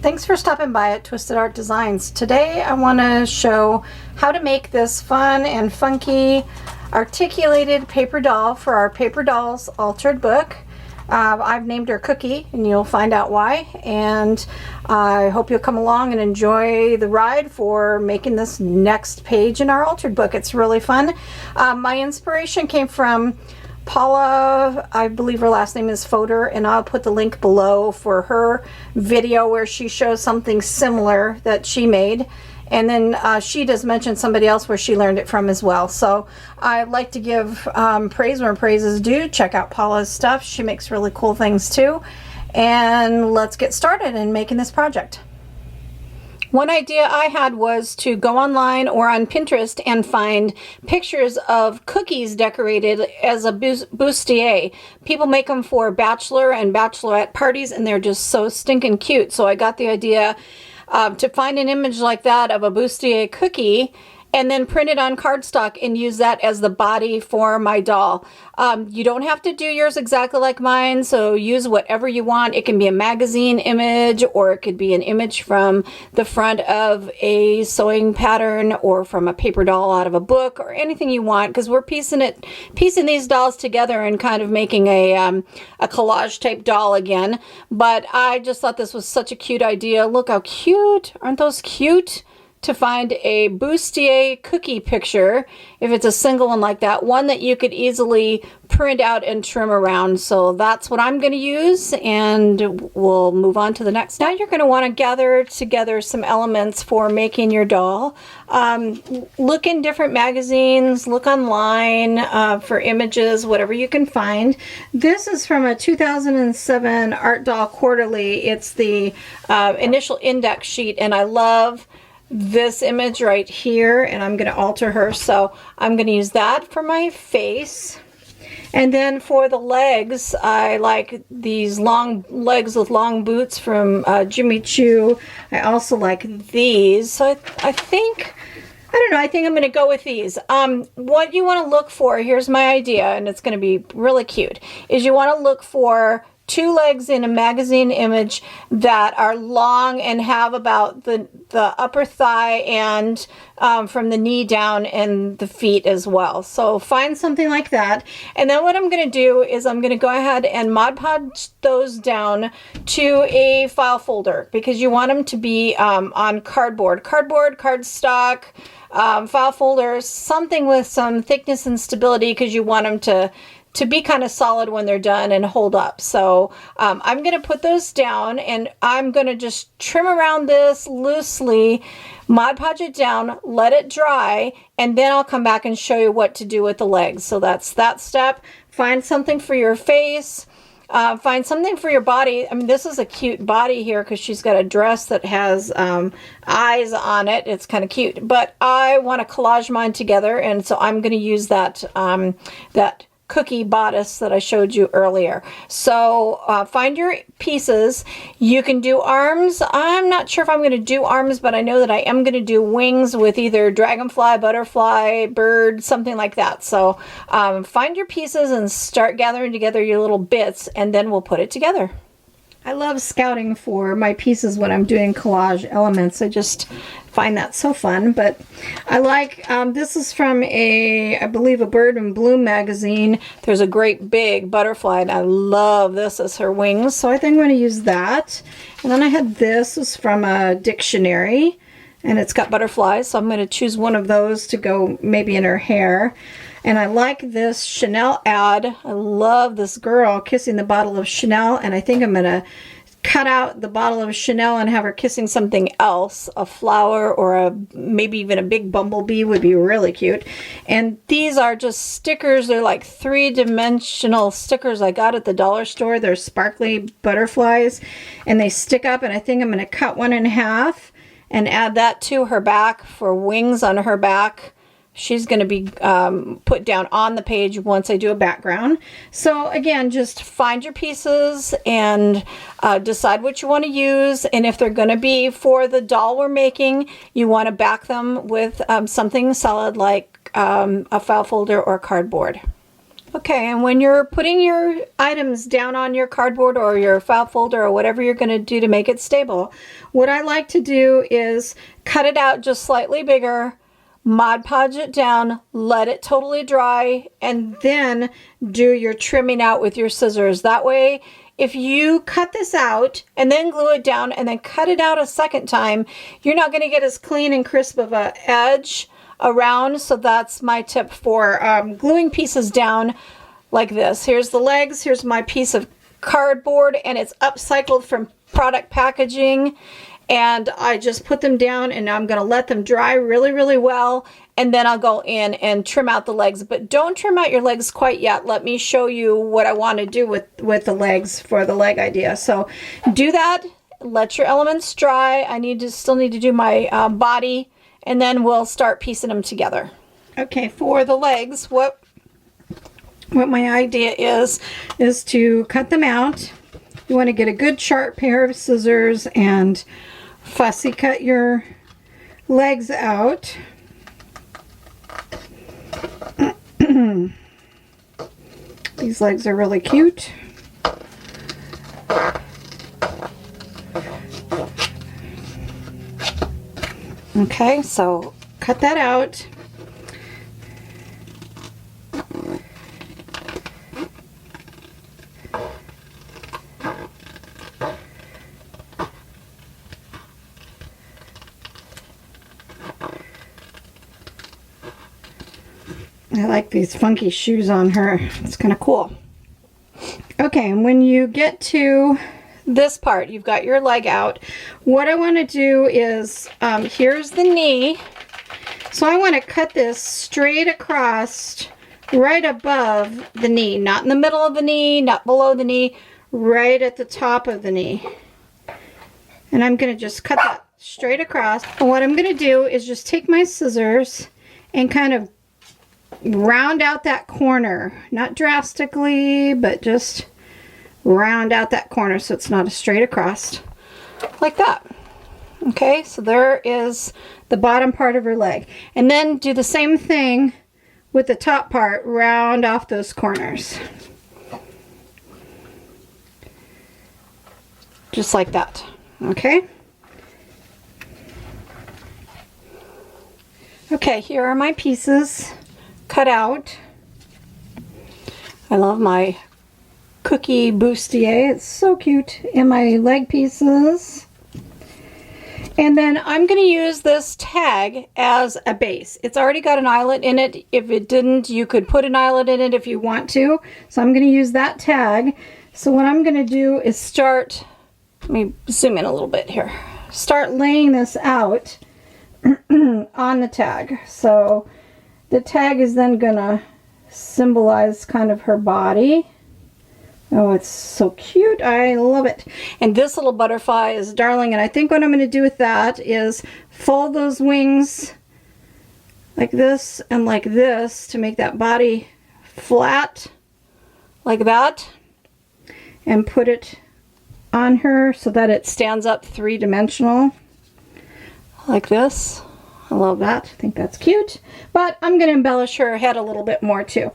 Thanks for stopping by at Twisted Art Designs. Today I want to show how to make this fun and funky articulated paper doll for our Paper Dolls Altered book. I've named her Cookie and you'll find out why, and I hope you'll come along and enjoy the ride for making this next page in our Altered book. It's really fun. My inspiration came from Paula, I believe her last name is Fodor, and I'll put the link below for her video where she shows something similar that she made. And then she does mention somebody else where she learned it from as well. So I'd like to give praise where praise is due. Check out Paula's stuff. She makes really cool things too. And let's get started in making this project. One idea I had was to go online or on Pinterest and find pictures of cookies decorated as a bustier. People make them for bachelor and bachelorette parties and they're just so stinking cute. So I got the idea to find an image like that of a bustier cookie and then print it on cardstock and use that as the body for my doll. You don't have to do yours exactly like mine, so use whatever you want. It can be a magazine image, or it could be an image from the front of a sewing pattern or from a paper doll out of a book, or anything you want, because we're piecing these dolls together and kind of making a collage type doll again. But I just thought this was such a cute idea. Look how cute. Aren't those cute? To find a bustier cookie picture, if it's a single one like that, one that you could easily print out and trim around. So that's what I'm going to use, and we'll move on to the next. Now you're going to want to gather together some elements for making your doll. Look in different magazines, look online for images, whatever you can find. This is from a 2007 Art Doll Quarterly. It's the initial index sheet, and I love this image right here, and I'm going to alter her, so I'm going to use that for my face. And then for the legs, I like these long legs with long boots from Jimmy Choo. I also like these, so I think I'm going to go with these. What you want to look for, here's my idea, and it's going to be really cute, is you want to look for two legs in a magazine image that are long and have about the upper thigh and from the knee down, and the feet as well. So find something like that. And then what I'm going to do is I'm going to go ahead and Mod Podge those down to a file folder, because you want them to be on cardboard, cardstock, file folders, something with some thickness and stability, because you want them to be kind of solid when they're done and hold up. So I'm going to put those down, and I'm going to just trim around this loosely, Mod Podge it down, let it dry, and then I'll come back and show you what to do with the legs. So that's that step. Find something for your face. Find something for your body. I mean, this is a cute body here because she's got a dress that has eyes on it. It's kind of cute, but I want to collage mine together, and so I'm going to use that that cookie bodice that I showed you earlier. So find your pieces. You can do arms. I'm not sure if I'm going to do arms, but I know that I am going to do wings with either dragonfly, butterfly, bird, something like that. So find your pieces and start gathering together your little bits, and then we'll put it together. I love scouting for my pieces when I'm doing collage elements. I just find that so fun. But I like, this is from I believe a Bird and Bloom magazine. There's a great big butterfly, and I love this as her wings. So I think I'm going to use that. And then I had this is from a dictionary, and it's got butterflies. So I'm going to choose one of those to go maybe in her hair. And I like this Chanel ad. I love this girl kissing the bottle of Chanel, and I think I'm going to cut out the bottle of Chanel and have her kissing something else, a flower, or maybe even a big bumblebee would be really cute. And these are just stickers. They're like three-dimensional stickers I got at the dollar store. They're sparkly butterflies, and they stick up, and I think I'm going to cut one in half and add that to her back for wings on her back. She's going to be put down on the page once I do a background. So again, just find your pieces and decide what you want to use. And if they're going to be for the doll we're making, you want to back them with something solid like a file folder or cardboard. Okay, and when you're putting your items down on your cardboard or your file folder or whatever you're going to do to make it stable, what I like to do is cut it out just slightly bigger, Mod Podge it down, let it totally dry, and then do your trimming out with your scissors. That way, if you cut this out and then glue it down and then cut it out a second time, you're not going to get as clean and crisp of an edge around. So that's my tip for gluing pieces down like this. Here's the legs, here's my piece of cardboard, and it's upcycled from product packaging, and I just put them down and I'm going to let them dry really well, and then I'll go in and trim out the legs. But don't trim out your legs quite yet. Let me show you what I want to do with the legs for the leg idea. So do that, let your elements dry. I still need to do my body, and then we'll start piecing them together. Okay, for the legs, what my idea is to cut them out. You want to get a good sharp pair of scissors and fussy cut your legs out. These legs are really cute. Okay, so cut that out. I like these funky shoes on her. It's kind of cool. Okay, and when you get to this part, you've got your leg out. What I want to do is, here's the knee. So I want to cut this straight across right above the knee. Not in the middle of the knee, not below the knee, right at the top of the knee. And I'm going to just cut that straight across. And what I'm going to do is just take my scissors and kind of round out that corner. Not drastically, but just round out that corner so it's not a straight across. Like that. Okay, so there is the bottom part of her leg. And then do the same thing with the top part. Round off those corners. Just like that. Okay? Okay, here are my pieces cut out. I love my cookie bustier. It's so cute. And my leg pieces. And then I'm going to use this tag as a base. It's already got an eyelet in it. If it didn't, you could put an eyelet in it if you want to. So I'm going to use that tag. So what I'm going to do is start, let me zoom in a little bit here. Start laying this out on the tag. So the tag is then going to symbolize kind of her body. Oh, it's so cute. I love it. And this little butterfly is darling. And I think what I'm going to do with that is fold those wings like this and like this to make that body flat like that. And put it on her so that it stands up three-dimensional like this. I love that. I think that's cute. But I'm going to embellish her head a little bit more too.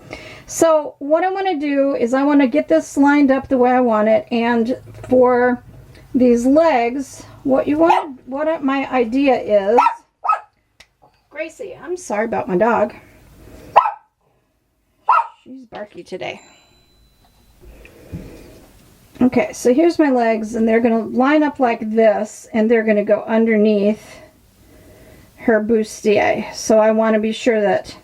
So what I want to do is I want to get this lined up the way I want it. And for these legs, what my idea is, Gracie, I'm sorry about my dog. She's barky today. Okay, so here's my legs, and they're going to line up like this, and they're going to go underneath her bustier. So I want to be sure that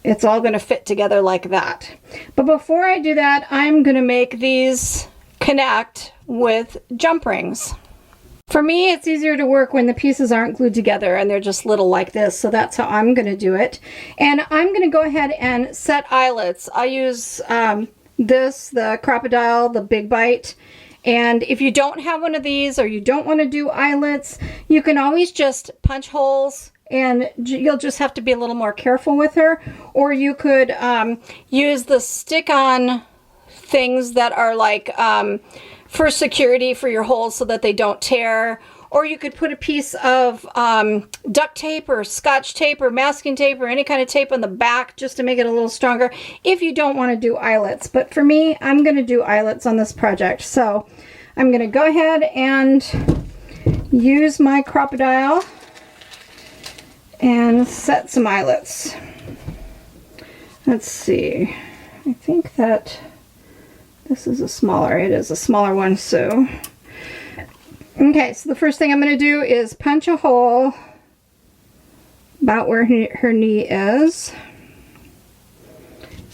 it's all going to fit together like that. But before I do that, I'm going to make these connect with jump rings. For me, it's easier to work when the pieces aren't glued together and they're just little like this. So that's how I'm going to do it. And I'm going to go ahead and set eyelets. I use the Crocodile, the Big Bite. And if you don't have one of these or you don't want to do eyelets, you can always just punch holes, and you'll just have to be a little more careful with her. Or you could use the stick-on things that are like for security for your holes so that they don't tear. or you could put a piece of duct tape or scotch tape or masking tape or any kind of tape on the back just to make it a little stronger if you don't want to do eyelets. But for me, I'm going to do eyelets on this project. So I'm going to go ahead and use my crocodile and set some eyelets. Let's see. I think that this is a smaller, it is a smaller one, so. Okay, so the first thing I'm going to do is punch a hole about where her knee is.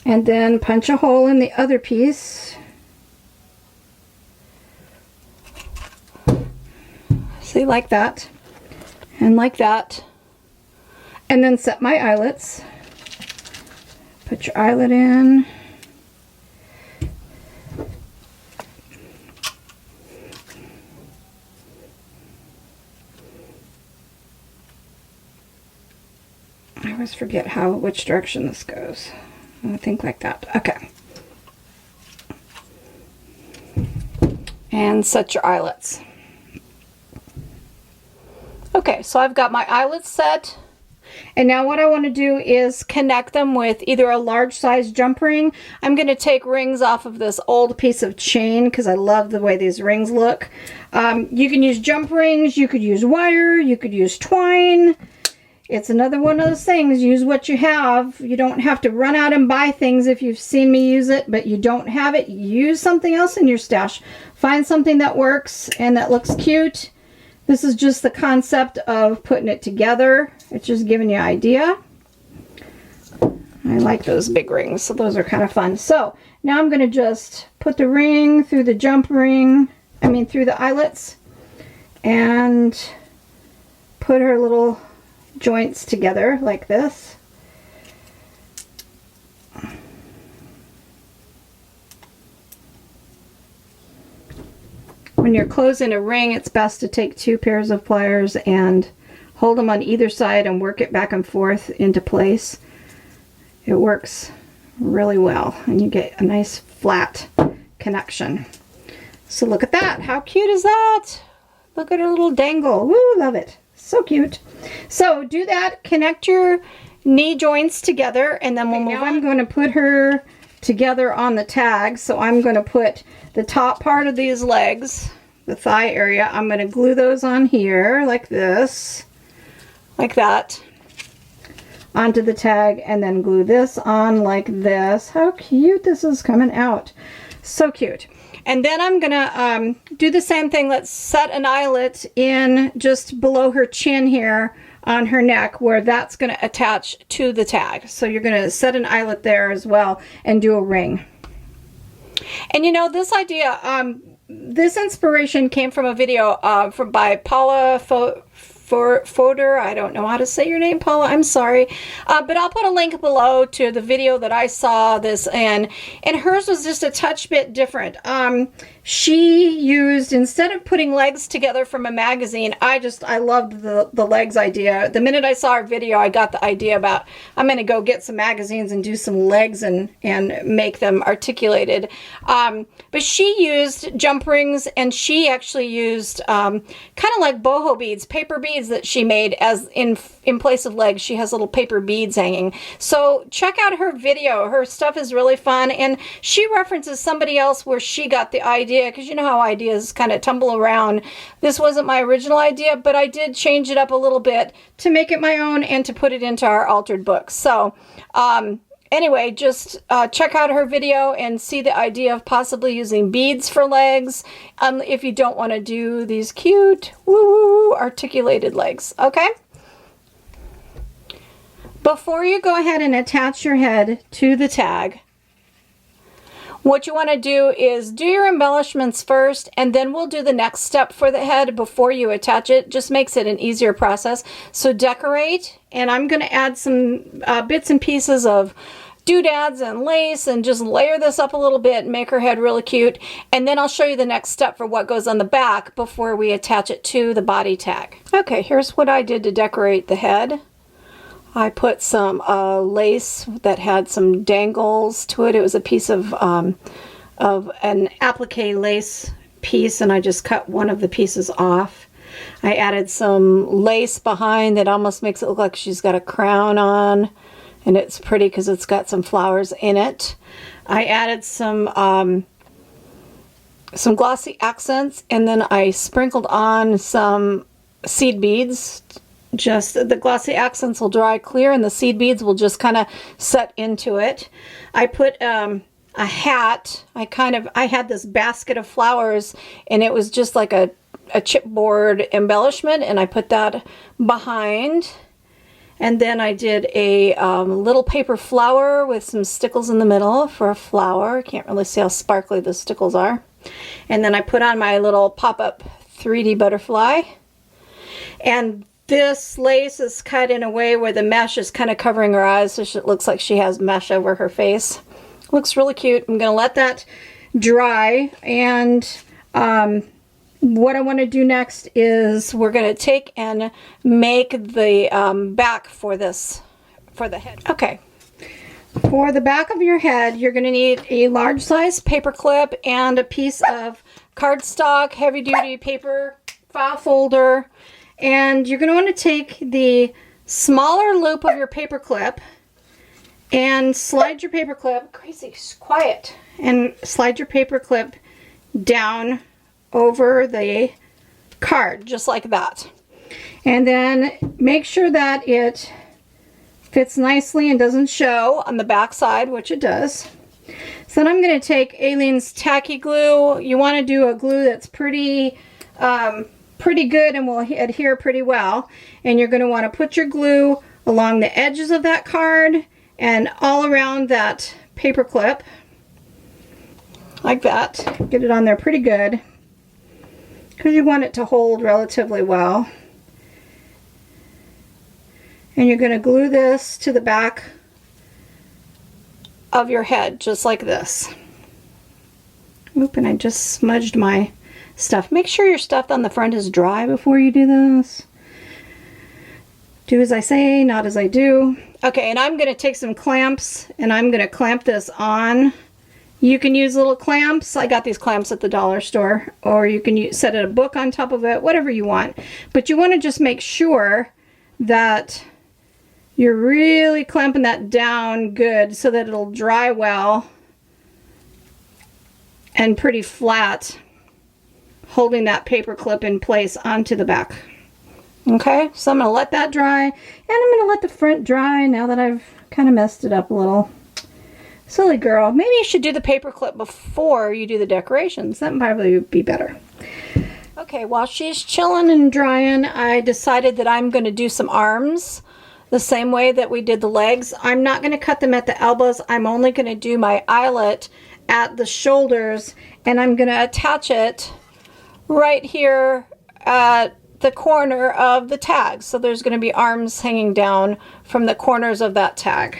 And then punch a hole in the other piece. See, like that. And like that. And then set my eyelets. Put your eyelet in. I always forget which direction this goes. I think like that. Okay. And set your eyelets. Okay, so I've got my eyelets set. And now what I want to do is connect them with either a large size jump ring. I'm going to take rings off of this old piece of chain because I love the way these rings look. You can use jump rings, you could use wire, you could use twine. It's another one of those things, use what you have. You don't have to run out and buy things if you've seen me use it, but you don't have it, use something else in your stash. Find something that works and that looks cute. This is just the concept of putting it together. It's just giving you an idea. I like those big rings, so those are kind of fun. So now I'm going to just put the ring through the jump ring, through the eyelets, and put her little joints together like this. When you're closing a ring, it's best to take 2 pairs of pliers and hold them on either side and work it back and forth into place. It works really well and you get a nice flat connection. So look at that. How cute is that? Look at her little dangle. Woo, love it. So cute. So do that. Connect your knee joints together and then we'll move on. I'm going to put her together on the tag. So I'm going to put the top part of these legs, the thigh area, I'm going to glue those on here like this, like that, onto the tag, and then glue this on like this. How cute this is coming out. So cute. And then I'm gonna do the same thing. Let's set an eyelet in just below her chin here on her neck, where that's going to attach to the tag. So you're going to set an eyelet there as well and do a ring. And you know, this idea, this inspiration came from a video by Paula Foder. I don't know how to say your name, Paula. I'm sorry. But I'll put a link below to the video that I saw this in. And hers was just a touch bit different. She used, instead of putting legs together from a magazine, I loved the legs idea. The minute I saw her video, I got the idea about, I'm going to go get some magazines and do some legs and make them articulated. But she used jump rings, and she actually used kind of like boho beads, paper beads that she made as in place of legs. She has little paper beads hanging. So check out her video. Her stuff is really fun, and she references somebody else where she got the idea, because you know how ideas kind of tumble around. This wasn't my original idea, but I did change it up a little bit to make it my own and to put it into our altered book. So anyway, just check out her video and see the idea of possibly using beads for legs if you don't want to do these cute woo articulated legs. Okay, before you go ahead and attach your head to the tag, what you want to do is do your embellishments first, and then we'll do the next step for the head before you attach it. Just makes it an easier process. So decorate, and I'm going to add some bits and pieces of doodads and lace and just layer this up a little bit and make her head really cute. And then I'll show you the next step for what goes on the back before we attach it to the body tag. Okay, here's what I did to decorate the head. I put some lace that had some dangles to it. It was a piece of an applique lace piece, and I just cut one of the pieces off. I added some lace behind that almost makes it look like she's got a crown on. And it's pretty because it's got some flowers in it. I added some glossy accents, and then I sprinkled on some seed beads. Just the glossy accents will dry clear, and the seed beads will just kind of set into it. I put a hat. I had this basket of flowers, and it was just like a chipboard embellishment, and I put that behind. And then I did a little paper flower with some stickles in the middle for a flower. Can't really see how sparkly the stickles are. And then I put on my little pop-up 3D butterfly. And this lace is cut in a way where the mesh is kind of covering her eyes, so it looks like she has mesh over her face. Looks really cute. I'm going to let that dry. And what I want to do next is we're going to take and make the back for this, for the head. Okay, for the back of your head, you're going to need a large size paper clip and a piece of cardstock, heavy duty paper file folder. And you're going to want to take the smaller loop of your paper clip and slide your paper clip, crazy, quiet, and slide your paper clip down over the card, just like that. And then make sure that it fits nicely and doesn't show on the back side, which it does. So then I'm going to take Aleene's tacky glue. You want to do a glue that's pretty good and will adhere pretty well. And you're going to want to put your glue along the edges of that card and all around that paper clip, like that. Get it on there pretty good, because you want it to hold relatively well. And you're going to glue this to the back of your head, just like this. Oop, and I just smudged my stuff. Make sure your stuff on the front is dry before you do this. Do as I say, not as I do. Okay, and I'm going to take some clamps and I'm going to clamp this on. You can use little clamps. I got these clamps at the dollar store, or you can set a book on top of it, whatever you want. But you want to just make sure that you're really clamping that down good so that it'll dry well and pretty flat, holding that paper clip in place onto the back. Okay, so I'm going to let that dry, and I'm going to let the front dry now that I've kind of messed it up a little. Silly girl. Maybe you should do the paper clip before you do the decorations. That probably would be better. Okay, while she's chilling and drying, I decided that I'm going to do some arms the same way that we did the legs. I'm not going to cut them at the elbows. I'm only going to do my eyelet at the shoulders, and I'm going to attach it right here at the corner of the tag. So there's going to be arms hanging down from the corners of that tag,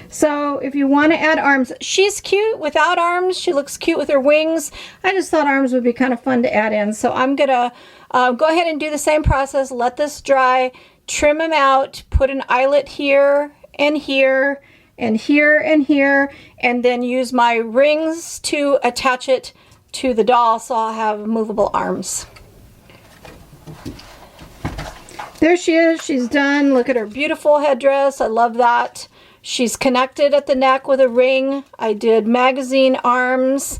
So if you want to add arms, she's cute without arms. She looks cute with her wings. I just thought arms would be kind of fun to add in. So I'm going to go ahead and do the same process. Let this dry, trim them out, put an eyelet here and here and here and here, and then use my rings to attach it to the doll so I'll have movable arms. There she is. She's done. Look at her beautiful headdress. I love that. She's connected at the neck with a ring. I did magazine arms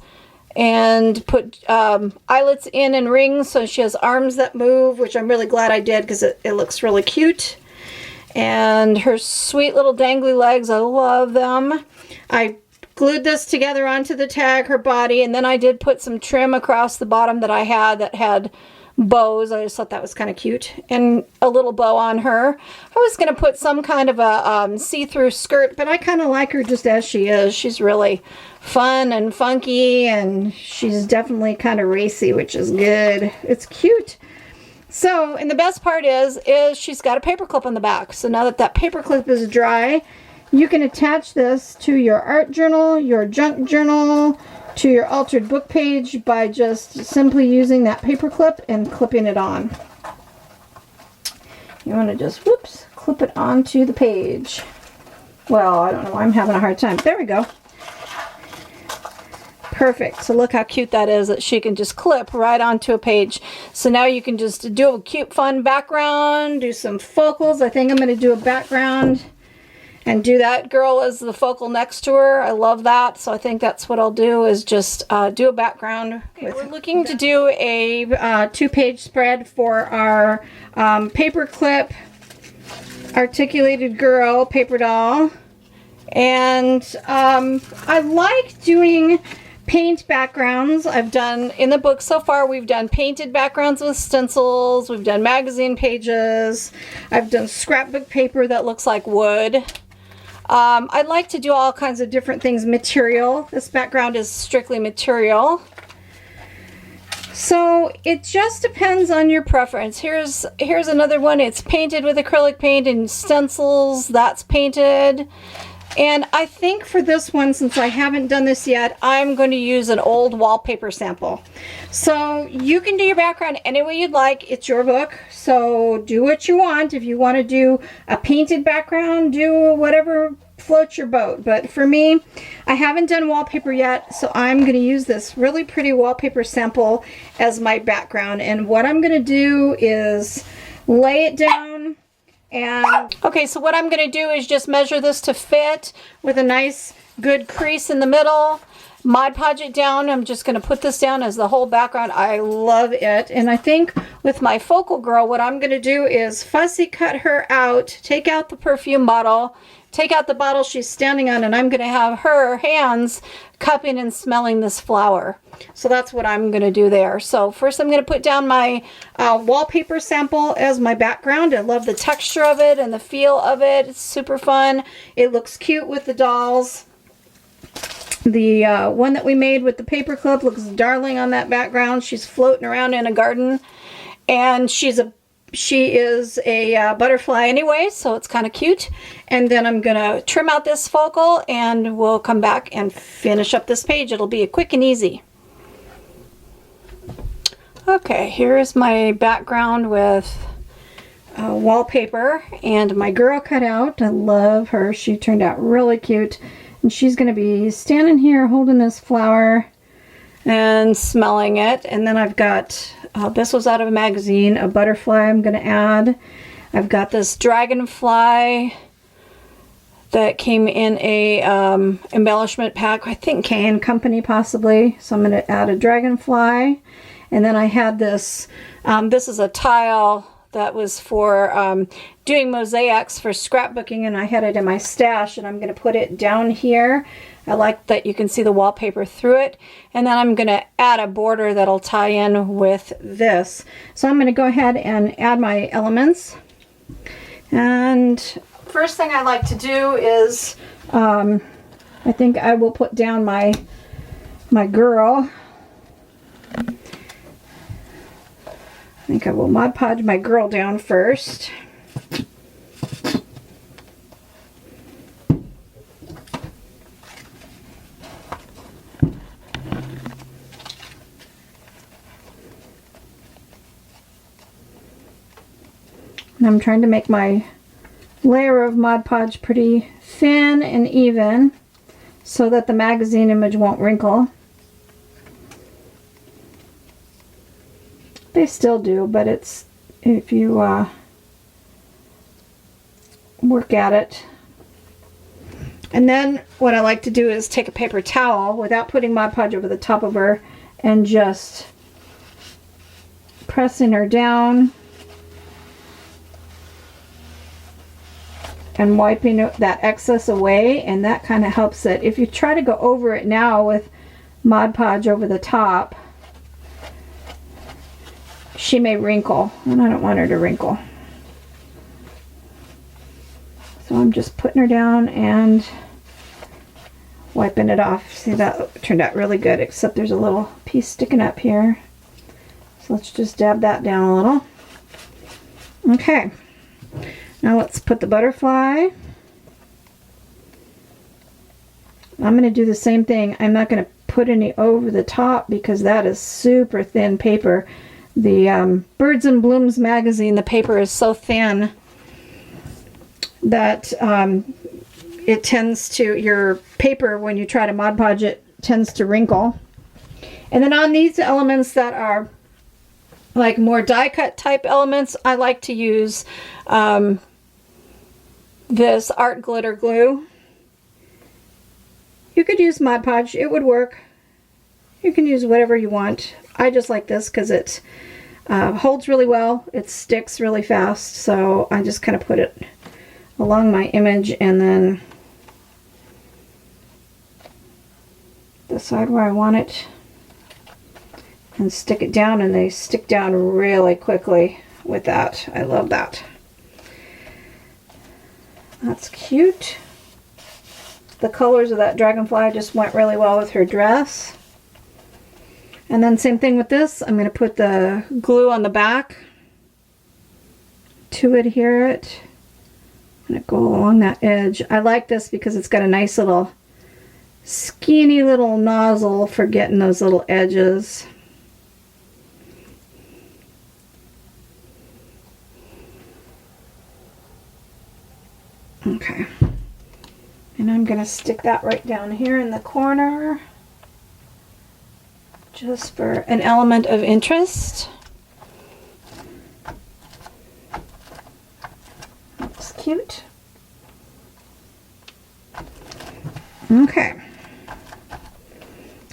and put eyelets in and rings so she has arms that move, which I'm really glad I did because it looks really cute. And her sweet little dangly legs, I love them. I glued this together onto the tag, her body, and then I did put some trim across the bottom that I had that had bows. I just thought that was kind of cute, and a little bow on her. I was going to put some kind of a see-through skirt, but I kind of like her just as she is. She's really fun and funky, and she's definitely kind of racy, which is good. It's cute. So, and the best part is she's got a paper clip on the back. So now that that paper clip is dry, you can attach this to your art journal, your junk journal, to your altered book page by just simply using that paper clip and clipping it on. You want to just, whoops, clip it onto the page. Well, I don't know, I'm having a hard time. There we go. Perfect. So look how cute that is, that she can just clip right onto a page. So now you can just do a cute, fun background, do some focals. I think I'm going to do a background and do that girl as the focal next to her. I love that. So I think that's what I'll do, is just do a background. Okay, we're looking to do a 2-page spread for our paperclip articulated girl paper doll. And I like doing paint backgrounds. I've done, in the book so far, we've done painted backgrounds with stencils, we've done magazine pages, I've done scrapbook paper that looks like wood. I like to do all kinds of different things. Material, this background is strictly material. So it just depends on your preference. Here's another one. It's painted with acrylic paint and stencils. That's painted. And I think for this one, since I haven't done this yet, I'm going to use an old wallpaper sample. So you can do your background any way you'd like. It's your book, so do what you want. If you want to do a painted background, do whatever floats your boat. But for me, I haven't done wallpaper yet, so I'm going to use this really pretty wallpaper sample as my background. And what I'm going to do is lay it down. And okay, so what I'm going to do is just measure this to fit with a nice good crease in the middle. Mod Podge it down. I'm just going to put this down as the whole background. I love it. And I think with my focal girl, what I'm going to do is fussy cut her out, take out the perfume bottle, take out the bottle she's standing on, and I'm going to have her hands cupping and smelling this flower. So that's what I'm going to do there. So first I'm going to put down my wallpaper sample as my background. I love the texture of it and the feel of it. It's super fun. It looks cute with the dolls. The one that we made with the paperclip looks darling on that background. She's floating around in a garden, and she is a butterfly anyway, so it's kind of cute. And then I'm gonna trim out this focal, and we'll come back and finish up this page. It'll be quick and easy. Okay, here's my background with wallpaper and my girl cut out. I love her. She turned out really cute. And she's going to be standing here holding this flower and smelling it. And then I've got, this was out of a magazine, a butterfly I'm going to add. I've got this dragonfly that came in a embellishment pack, I think K & Company possibly. So I'm going to add a dragonfly. And then I had this, this is a tile that was for doing mosaics for scrapbooking, and I had it in my stash, and I'm going to put it down here. I like that you can see the wallpaper through it. And then I'm going to add a border that'll tie in with this. So I'm going to go ahead and add my elements. And first thing I like to do is, I think I will put down my girl. I think I will Mod Podge my girl down first. And I'm trying to make my layer of Mod Podge pretty thin and even so that the magazine image won't wrinkle. They still do, but it's, if you work at it. And then what I like to do is take a paper towel without putting Mod Podge over the top of her and just pressing her down and wiping that excess away, and that kind of helps it. If you try to go over it now with Mod Podge over the top, she may wrinkle, and I don't want her to wrinkle. So I'm just putting her down and wiping it off. See, that turned out really good, except there's a little piece sticking up here. So let's just dab that down a little. Okay, now let's put the butterfly. I'm going to do the same thing. I'm not going to put any over the top because that is super thin paper. The Birds and Blooms magazine, the paper is so thin that it tends to, your paper, when you try to Mod Podge it, tends to wrinkle. And then on these elements that are like more die cut type elements, I like to use this art glitter glue. You could use Mod Podge, it would work. You can use whatever you want. I just like this because it holds really well, it sticks really fast, so I just kind of put it along my image and then decide where I want it and stick it down, and they stick down really quickly with that. I love that. That's cute. The colors of that dragonfly just went really well with her dress. And then same thing with this. I'm going to put the glue on the back to adhere it. I'm going to go along that edge. I like this because it's got a nice little skinny little nozzle for getting those little edges. Okay. And I'm going to stick that right down here in the corner, just for an element of interest. That's cute. Okay.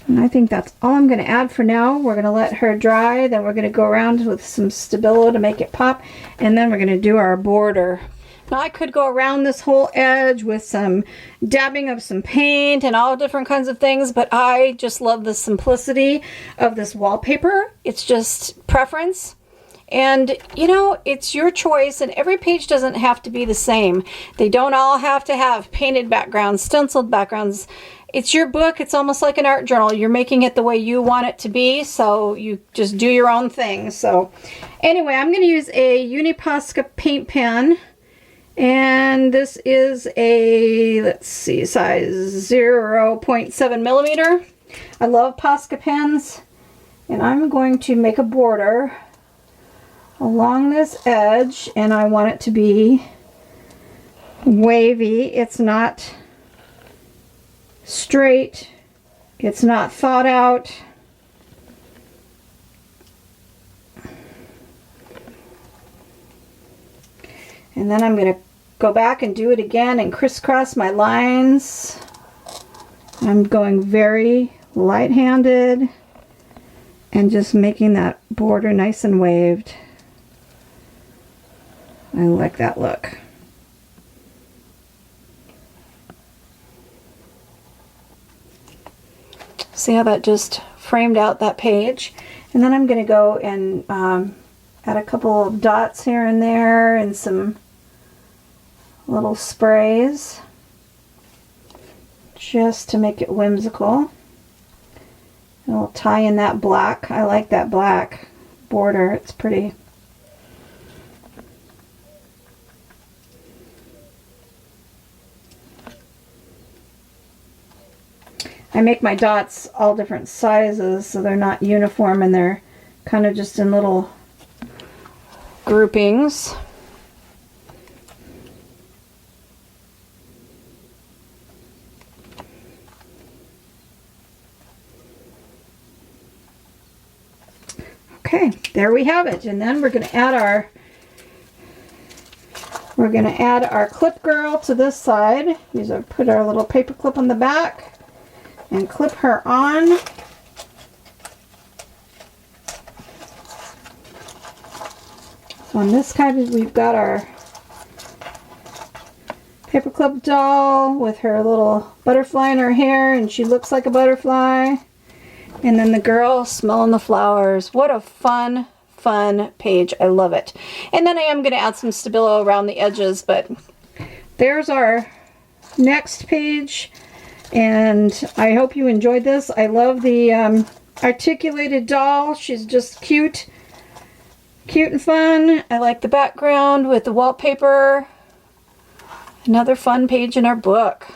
And I think that's all I'm going to add for now. We're going to let her dry, then we're going to go around with some Stabilo to make it pop, and then we're going to do our border. Now I could go around this whole edge with some dabbing of some paint and all different kinds of things, but I just love the simplicity of this wallpaper. It's just preference. And you know, it's your choice, and every page doesn't have to be the same. They don't all have to have painted backgrounds, stenciled backgrounds. It's your book. It's almost like an art journal. You're making it the way you want it to be, so you just do your own thing. So anyway, I'm going to use a Uniposca paint pen. And this is a, let's see, size 0.7 millimeter. I love Posca pens. And I'm going to make a border along this edge, and I want it to be wavy. It's not straight. It's not thought out. And then I'm going to go back and do it again and crisscross my lines. I'm going very light-handed and just making that border nice and waved. I like that look. See how that just framed out that page? And then I'm going to go and add a couple of dots here and there and some little sprays just to make it whimsical. And we'll tie in that black. I like that black border. It's pretty. I make my dots all different sizes so they're not uniform, and they're kind of just in little groupings. Okay, there we have it. And then we're going to add our clip girl to this side. Put our little paper clip on the back and clip her on. So on this side we've got our paperclip doll with her little butterfly in her hair, and she looks like a butterfly. And then the girl smelling the flowers. What a fun, fun page. I love it. And then I am going to add some Stabilo around the edges, but there's our next page. And I hope you enjoyed this. I love the articulated doll. She's just cute. Cute and fun. I like the background with the wallpaper. Another fun page in our book.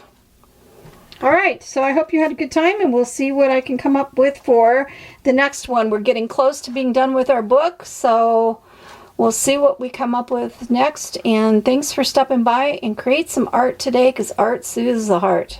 Alright, so I hope you had a good time, and we'll see what I can come up with for the next one. We're getting close to being done with our book, so we'll see what we come up with next. And thanks for stopping by and create some art today, because art soothes the heart.